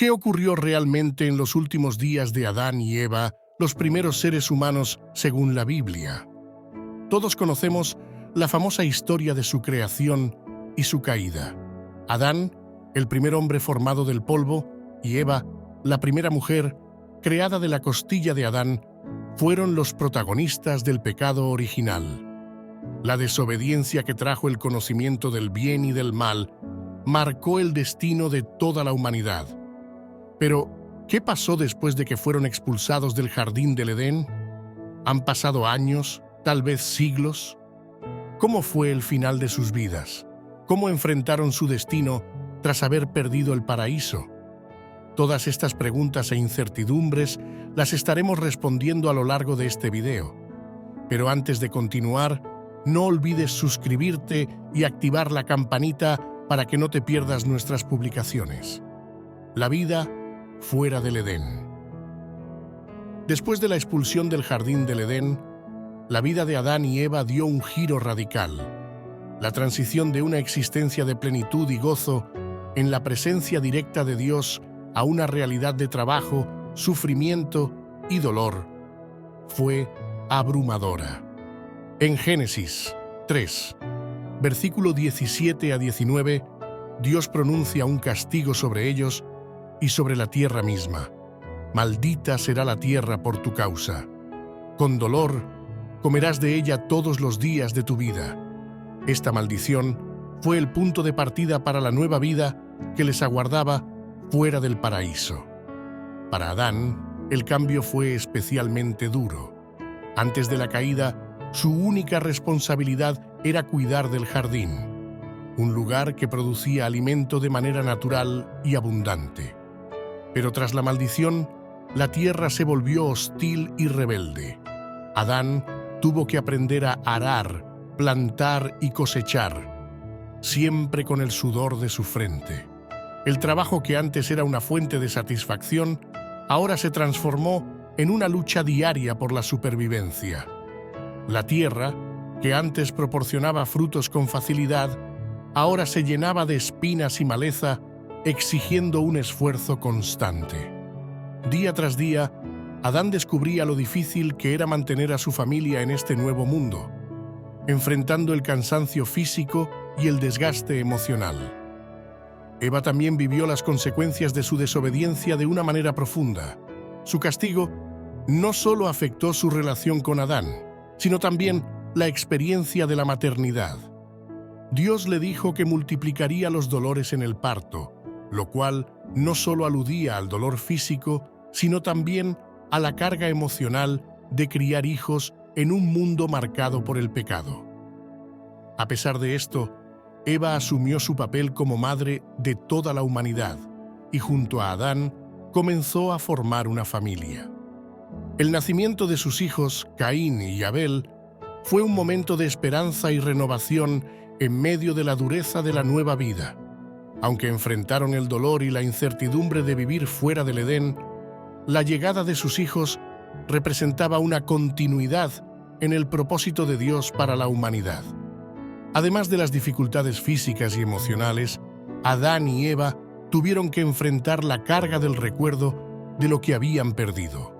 ¿Qué ocurrió realmente en los últimos días de Adán y Eva, los primeros seres humanos según la Biblia? Todos conocemos la famosa historia de su creación y su caída. Adán, el primer hombre formado del polvo, y Eva, la primera mujer creada de la costilla de Adán, fueron los protagonistas del pecado original. La desobediencia que trajo el conocimiento del bien y del mal marcó el destino de toda la humanidad. Pero, ¿qué pasó después de que fueron expulsados del jardín del Edén? ¿Han pasado años, tal vez siglos? ¿Cómo fue el final de sus vidas? ¿Cómo enfrentaron su destino tras haber perdido el paraíso? Todas estas preguntas e incertidumbres las estaremos respondiendo a lo largo de este video. Pero antes de continuar, no olvides suscribirte y activar la campanita para que no te pierdas nuestras publicaciones. La vida fuera del Edén. Después de la expulsión del jardín del Edén, la vida de Adán y Eva dio un giro radical. La transición de una existencia de plenitud y gozo en la presencia directa de Dios a una realidad de trabajo, sufrimiento y dolor fue abrumadora. En Génesis 3, versículo 17 a 19, Dios pronuncia un castigo sobre ellos y sobre la tierra misma. Maldita será la tierra por tu causa. Con dolor comerás de ella todos los días de tu vida. Esta maldición fue el punto de partida para la nueva vida que les aguardaba fuera del paraíso. Para Adán, el cambio fue especialmente duro. Antes de la caída, su única responsabilidad era cuidar del jardín, un lugar que producía alimento de manera natural y abundante. Pero tras la maldición, la tierra se volvió hostil y rebelde. Adán tuvo que aprender a arar, plantar y cosechar, siempre con el sudor de su frente. El trabajo que antes era una fuente de satisfacción, ahora se transformó en una lucha diaria por la supervivencia. La tierra, que antes proporcionaba frutos con facilidad, ahora se llenaba de espinas y maleza, exigiendo un esfuerzo constante. Día tras día, Adán descubría lo difícil que era mantener a su familia en este nuevo mundo, enfrentando el cansancio físico y el desgaste emocional. Eva también vivió las consecuencias de su desobediencia de una manera profunda. Su castigo no solo afectó su relación con Adán, sino también la experiencia de la maternidad. Dios le dijo que multiplicaría los dolores en el parto, lo cual no solo aludía al dolor físico, sino también a la carga emocional de criar hijos en un mundo marcado por el pecado. A pesar de esto, Eva asumió su papel como madre de toda la humanidad y junto a Adán comenzó a formar una familia. El nacimiento de sus hijos, Caín y Abel, fue un momento de esperanza y renovación en medio de la dureza de la nueva vida. Aunque enfrentaron el dolor y la incertidumbre de vivir fuera del Edén, la llegada de sus hijos representaba una continuidad en el propósito de Dios para la humanidad. Además de las dificultades físicas y emocionales, Adán y Eva tuvieron que enfrentar la carga del recuerdo de lo que habían perdido.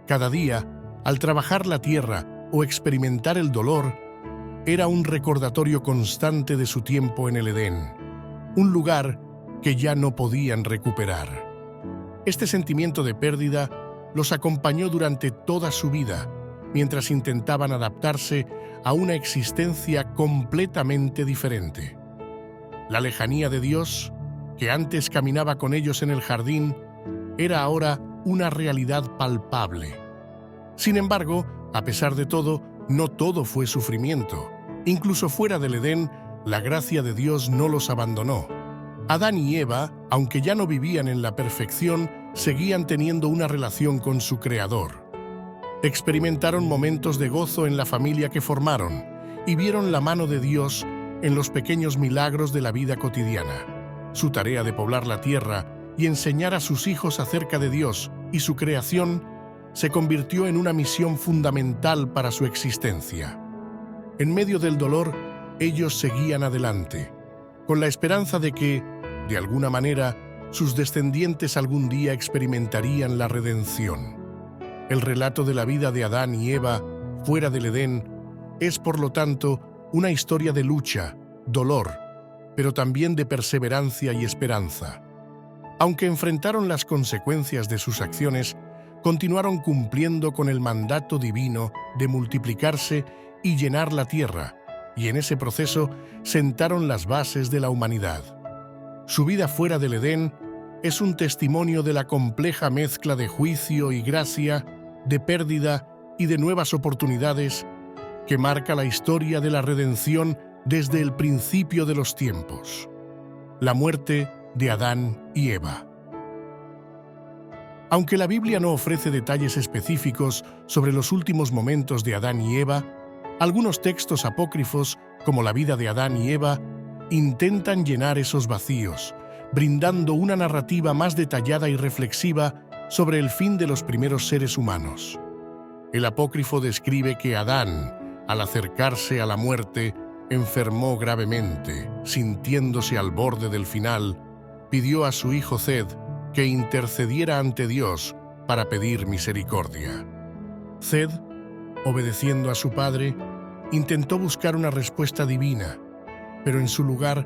Cada día, al trabajar la tierra o experimentar el dolor, era un recordatorio constante de su tiempo en el Edén, un lugar que ya no podían recuperar. Este sentimiento de pérdida los acompañó durante toda su vida, mientras intentaban adaptarse a una existencia completamente diferente. La lejanía de Dios, que antes caminaba con ellos en el jardín, era ahora una realidad palpable. Sin embargo, a pesar de todo, no todo fue sufrimiento. Incluso fuera del Edén, la gracia de Dios no los abandonó. Adán y Eva, aunque ya no vivían en la perfección, seguían teniendo una relación con su Creador. Experimentaron momentos de gozo en la familia que formaron y vieron la mano de Dios en los pequeños milagros de la vida cotidiana. Su tarea de poblar la tierra y enseñar a sus hijos acerca de Dios y su creación se convirtió en una misión fundamental para su existencia. En medio del dolor, ellos seguían adelante, con la esperanza de que, de alguna manera, sus descendientes algún día experimentarían la redención. El relato de la vida de Adán y Eva fuera del Edén es, por lo tanto, una historia de lucha, dolor, pero también de perseverancia y esperanza. Aunque enfrentaron las consecuencias de sus acciones, continuaron cumpliendo con el mandato divino de multiplicarse y llenar la tierra, y en ese proceso sentaron las bases de la humanidad. Su vida fuera del Edén es un testimonio de la compleja mezcla de juicio y gracia, de pérdida y de nuevas oportunidades que marca la historia de la redención desde el principio de los tiempos. La muerte de Adán y Eva. Aunque la Biblia no ofrece detalles específicos sobre los últimos momentos de Adán y Eva, algunos textos apócrifos, como la vida de Adán y Eva, intentan llenar esos vacíos, brindando una narrativa más detallada y reflexiva sobre el fin de los primeros seres humanos. El apócrifo describe que Adán, al acercarse a la muerte, enfermó gravemente, sintiéndose al borde del final, pidió a su hijo Seth que intercediera ante Dios para pedir misericordia. Seth, obedeciendo a su padre, intentó buscar una respuesta divina, pero en su lugar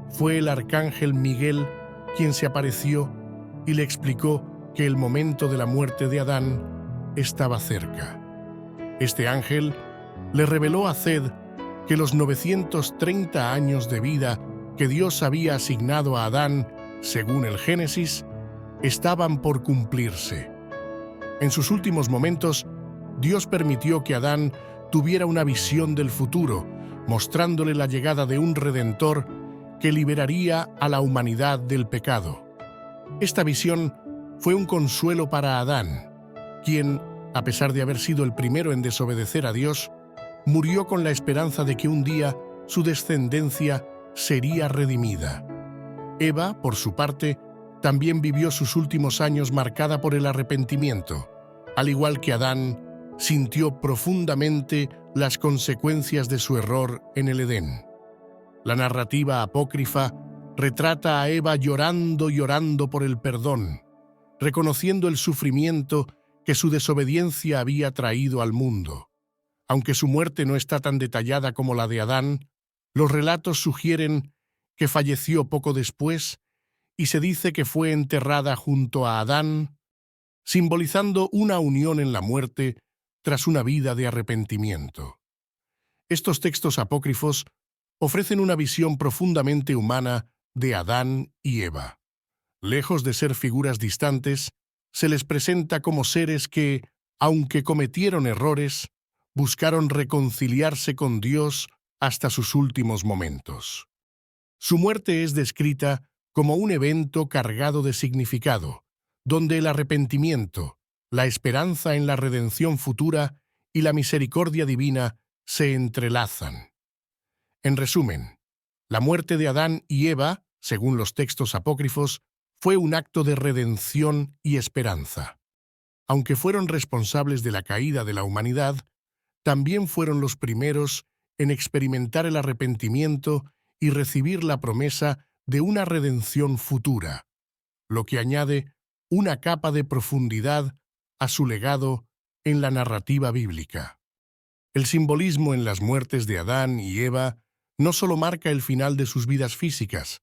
fue el arcángel Miguel quien se apareció y le explicó que el momento de la muerte de Adán estaba cerca. Este ángel le reveló a Seth que los 930 años de vida que Dios había asignado a Adán, según el Génesis, estaban por cumplirse. En sus últimos momentos, Dios permitió que Adán tuviera una visión del futuro, mostrándole la llegada de un Redentor que liberaría a la humanidad del pecado. Esta visión fue un consuelo para Adán, quien, a pesar de haber sido el primero en desobedecer a Dios, murió con la esperanza de que un día su descendencia sería redimida. Eva, por su parte, también vivió sus últimos años marcada por el arrepentimiento. Al igual que Adán, sintió profundamente las consecuencias de su error en el Edén. La narrativa apócrifa retrata a Eva llorando por el perdón, reconociendo el sufrimiento que su desobediencia había traído al mundo. Aunque su muerte no está tan detallada como la de Adán, los relatos sugieren que falleció poco después y se dice que fue enterrada junto a Adán, simbolizando una unión en la muerte tras una vida de arrepentimiento. Estos textos apócrifos ofrecen una visión profundamente humana de Adán y Eva. Lejos de ser figuras distantes, se les presenta como seres que, aunque cometieron errores, buscaron reconciliarse con Dios hasta sus últimos momentos. Su muerte es descrita como un evento cargado de significado, donde el arrepentimiento, la esperanza en la redención futura y la misericordia divina se entrelazan. En resumen, la muerte de Adán y Eva, según los textos apócrifos, fue un acto de redención y esperanza. Aunque fueron responsables de la caída de la humanidad, también fueron los primeros en experimentar el arrepentimiento y recibir la promesa de una redención futura, lo que añade una capa de profundidad a su legado en la narrativa bíblica. El simbolismo en las muertes de Adán y Eva no solo marca el final de sus vidas físicas,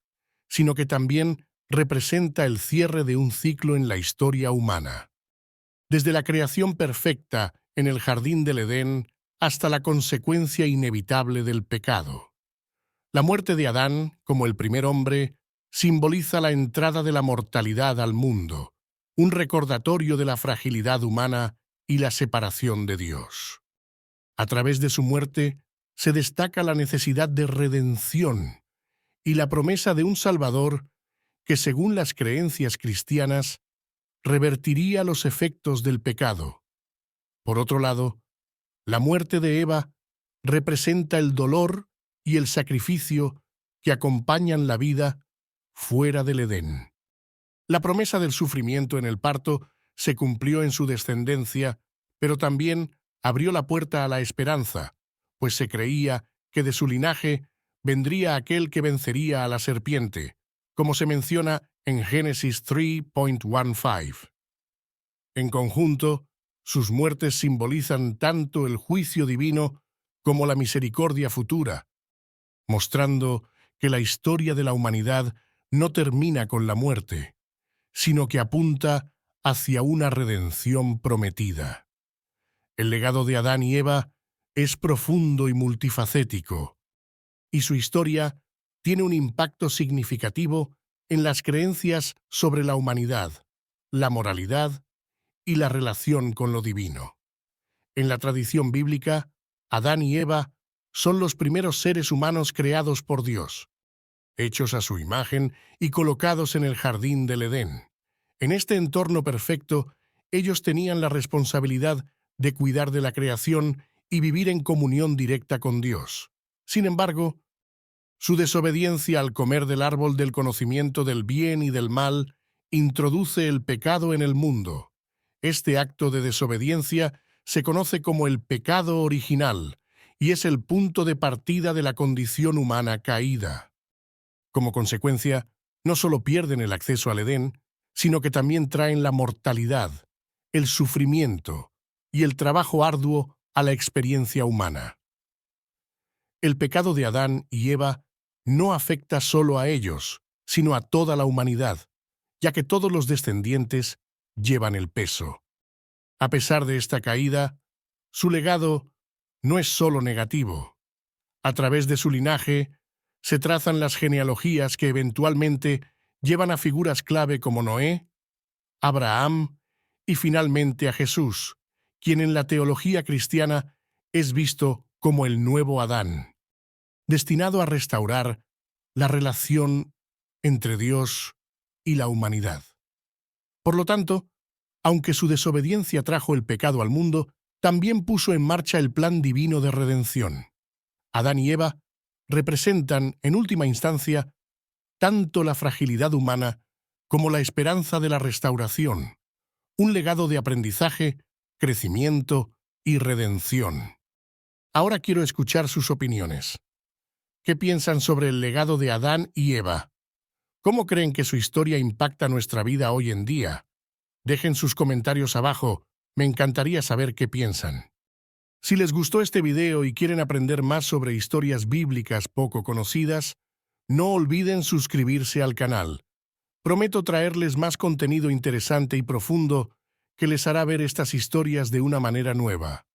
sino que también representa el cierre de un ciclo en la historia humana. Desde la creación perfecta en el jardín del Edén hasta la consecuencia inevitable del pecado. La muerte de Adán, como el primer hombre, simboliza la entrada de la mortalidad al mundo, un recordatorio de la fragilidad humana y la separación de Dios. A través de su muerte se destaca la necesidad de redención y la promesa de un Salvador que, según las creencias cristianas, revertiría los efectos del pecado. Por otro lado, la muerte de Eva representa el dolor y el sacrificio que acompañan la vida fuera del Edén. La promesa del sufrimiento en el parto se cumplió en su descendencia, pero también abrió la puerta a la esperanza, pues se creía que de su linaje vendría aquel que vencería a la serpiente, como se menciona en Génesis 3.15. En conjunto, sus muertes simbolizan tanto el juicio divino como la misericordia futura, mostrando que la historia de la humanidad no termina con la muerte, sino que apunta hacia una redención prometida. El legado de Adán y Eva es profundo y multifacético, y su historia tiene un impacto significativo en las creencias sobre la humanidad, la moralidad y la relación con lo divino. En la tradición bíblica, Adán y Eva son los primeros seres humanos creados por Dios, hechos a su imagen y colocados en el jardín del Edén. En este entorno perfecto, ellos tenían la responsabilidad de cuidar de la creación y vivir en comunión directa con Dios. Sin embargo, su desobediencia al comer del árbol del conocimiento del bien y del mal introduce el pecado en el mundo. Este acto de desobediencia se conoce como el pecado original y es el punto de partida de la condición humana caída. Como consecuencia, no solo pierden el acceso al Edén, sino que también traen la mortalidad, el sufrimiento y el trabajo arduo a la experiencia humana. El pecado de Adán y Eva no afecta solo a ellos, sino a toda la humanidad, ya que todos los descendientes llevan el peso. A pesar de esta caída, su legado no es solo negativo. A través de su linaje, se trazan las genealogías que eventualmente llevan a figuras clave como Noé, Abraham y finalmente a Jesús, quien en la teología cristiana es visto como el nuevo Adán, destinado a restaurar la relación entre Dios y la humanidad. Por lo tanto, aunque su desobediencia trajo el pecado al mundo, también puso en marcha el plan divino de redención. Adán y Eva representan, en última instancia, tanto la fragilidad humana como la esperanza de la restauración, un legado de aprendizaje, crecimiento y redención. Ahora quiero escuchar sus opiniones. ¿Qué piensan sobre el legado de Adán y Eva? ¿Cómo creen que su historia impacta nuestra vida hoy en día? Dejen sus comentarios abajo, me encantaría saber qué piensan. Si les gustó este video y quieren aprender más sobre historias bíblicas poco conocidas, no olviden suscribirse al canal. Prometo traerles más contenido interesante y profundo que les hará ver estas historias de una manera nueva.